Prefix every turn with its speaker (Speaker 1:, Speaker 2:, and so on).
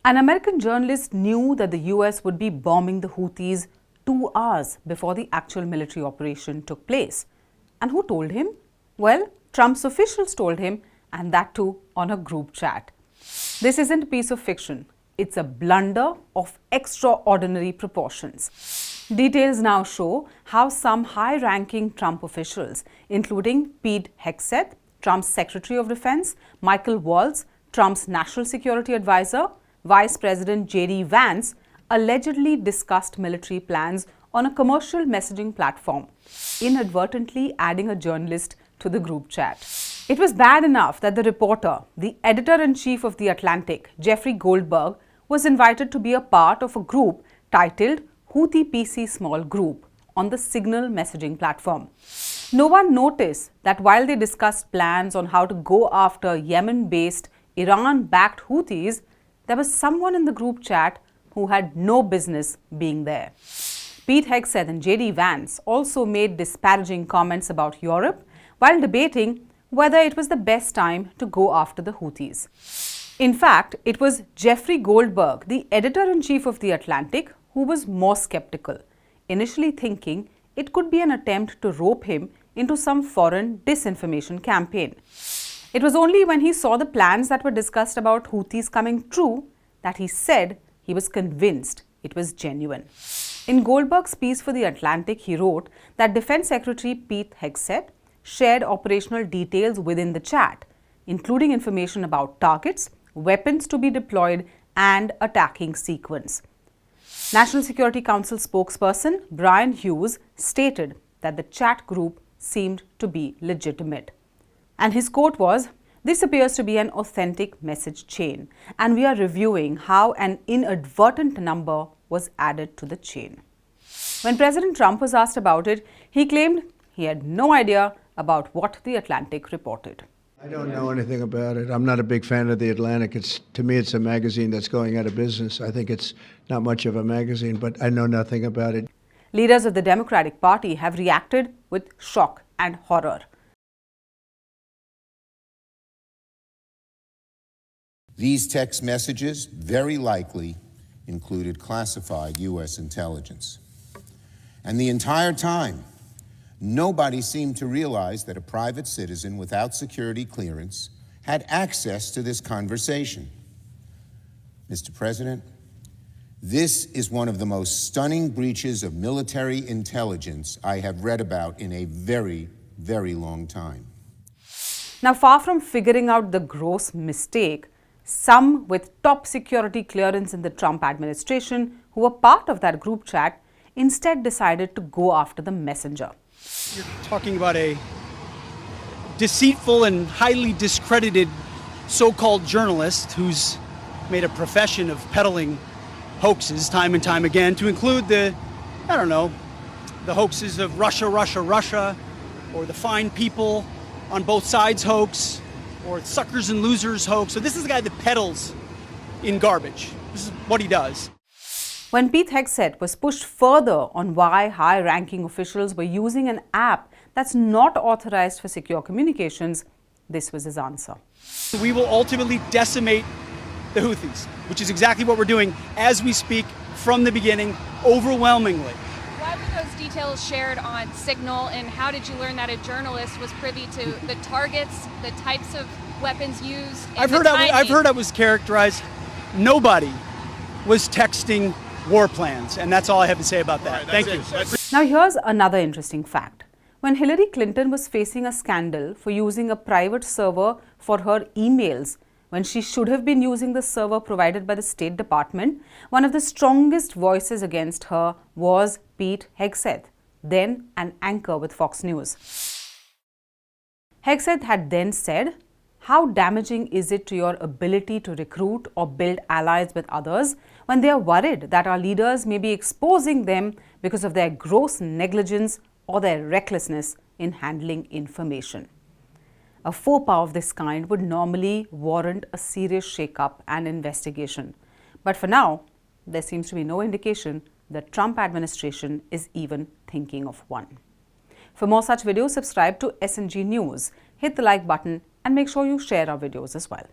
Speaker 1: An American journalist knew that the US would be bombing the Houthis 2 hours before the actual military operation took place. And who told him? Well, Trump's officials told him, and that too on a group chat. This isn't a piece of fiction. It's a blunder of extraordinary proportions. Details now show how some high-ranking Trump officials, including Pete Hegseth, Trump's Secretary of Defense, Mike Waltz, Trump's National Security Advisor, Vice President J.D. Vance, allegedly discussed military plans on a commercial messaging platform, inadvertently adding a journalist to the group chat. It was bad enough that the reporter, the editor-in-chief of The Atlantic, Jeffrey Goldberg, was invited to be a part of a group titled Houthi PC Small Group on the Signal messaging platform. No one noticed that while they discussed plans on how to go after Yemen-based, Iran-backed Houthis, there was someone in the group chat who had no business being there. Pete Hegseth and J.D. Vance also made disparaging comments about Europe while debating whether it was the best time to go after the Houthis. In fact, it was Jeffrey Goldberg, the editor-in-chief of The Atlantic, who was more skeptical, initially thinking it could be an attempt to rope him into some foreign disinformation campaign. It was only when he saw the plans that were discussed about Houthis coming true that he said he was convinced it was genuine. In Goldberg's piece for The Atlantic, he wrote that Defense Secretary Pete Hegseth shared operational details within the chat, including information about targets, weapons to be deployed, and attacking sequence. National Security Council spokesperson Brian Hughes stated that the chat group seemed to be legitimate. And his quote was, "This appears to be an authentic message chain, and we are reviewing how an inadvertent number was added to the chain." When President Trump was asked about it, he claimed he had no idea about what The Atlantic reported.
Speaker 2: I don't know anything about it. I'm not a big fan of The Atlantic. To me, it's a magazine that's going out of business. I think it's not much of a magazine, but I know nothing about it.
Speaker 1: Leaders of the Democratic Party have reacted with shock and horror.
Speaker 3: These text messages very likely included classified U.S. intelligence. And the entire time, nobody seemed to realize that a private citizen without security clearance had access to this conversation. Mr. President, this is one of the most stunning breaches of military intelligence I have read about in a very, very long time.
Speaker 1: Now, far from figuring out the gross mistake, some with top security clearance in the Trump administration who were part of that group chat instead decided to go after the messenger.
Speaker 4: You're talking about a deceitful and highly discredited so-called journalist who's made a profession of peddling hoaxes time and time again, to include the hoaxes of Russia, or the fine people on both sides hoax, or suckers and losers hoax. So this is the guy that peddles in garbage. This is what he does.
Speaker 1: When Pete Hegseth was pushed further on why high-ranking officials were using an app that's not authorized for secure communications, this was his answer.
Speaker 4: We will ultimately decimate the Houthis, which is exactly what we're doing as we speak from the beginning, overwhelmingly.
Speaker 5: Why were those details shared on Signal, and how did you learn that a journalist was privy to the targets, the types of weapons used?
Speaker 4: I've heard I was characterized. Nobody was texting war plans, and that's all I have to say about that. Thank you.
Speaker 1: Now here's another interesting fact. When Hillary Clinton was facing a scandal for using a private server for her emails, when she should have been using the server provided by the State Department, one of the strongest voices against her was Pete Hegseth, then an anchor with Fox News. Hegseth had then said, "How damaging is it to your ability to recruit or build allies with others when they are worried that our leaders may be exposing them because of their gross negligence or their recklessness in handling information?" A faux pas of this kind would normally warrant a serious shake-up and investigation. But for now, there seems to be no indication the Trump administration is even thinking of one. For more such videos, subscribe to SNG News, hit the like button, and make sure you share our videos as well.